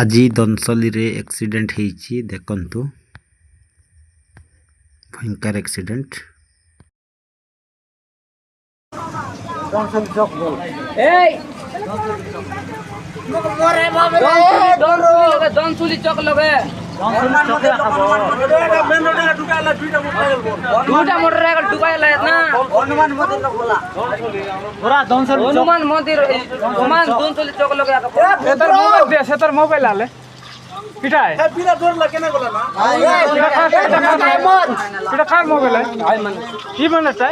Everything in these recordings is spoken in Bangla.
আজি ଦନସଲିରେ ଏକ୍ସିଡେଣ୍ଟ ହେଇଛି ଦେଖନ୍ତୁ ଭୟଙ୍କର ଏକ୍ସିଡେଣ୍ଟ। দনসুলি চক লগে দুটা মোটর ঢুকাইলা না হনুমান মন্দির হনুমান দনসুলি চক লগে সেতার মোবাইল আলে পিটায় এটা কার মোবাইল কি বানাচ্ছে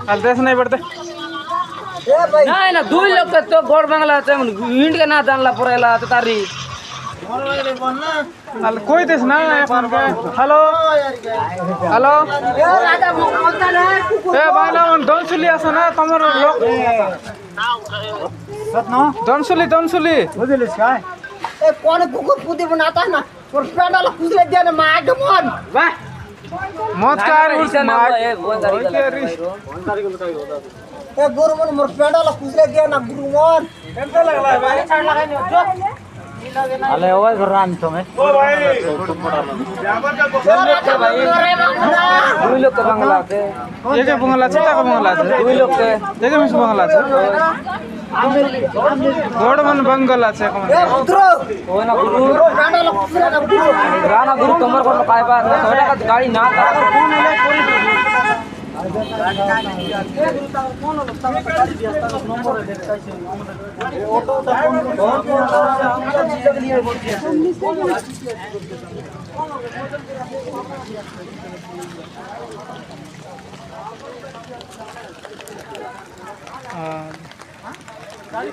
কাল দেশ নাই পড়তে না না দুই লোক তো গড় বাংলা আছে হিন্দ के ना जानला पड़ेला तो तारी কই দেশ না এখন হ্যালো হ্যালো এ বাংলা দনসুলি আছে না তোমার লোক দনসুলি দনসুলি বুঝলিস কাই এ কোন কুকুর পুদি বানাতা না তোর পেডাল কুজলে দিয়ে না মাগ মন বাহ মত কার এ গুরু মন মোর পেডাল কুজলে দিয়ে না গুরু মন কেমন লাগলা ভাই ছাড় লাগাই নিও চল আলে ওই ঘর রান তুমি ও ভাই দুই লোক বাংলা আছে এই যে বাংলা আছে টাকা বাংলা আছে দুই লোক এই যে মিশ বাংলা আছে গড় মন বাঙ্গল আছে এখন এ পুত্র ওই না গুরু পেডাল কুজলে না গুরু রানা গুরু তোমার কোন পাইবা 100 টাকা গাড়ি না ফোন এলে করে দিবি গাড়ি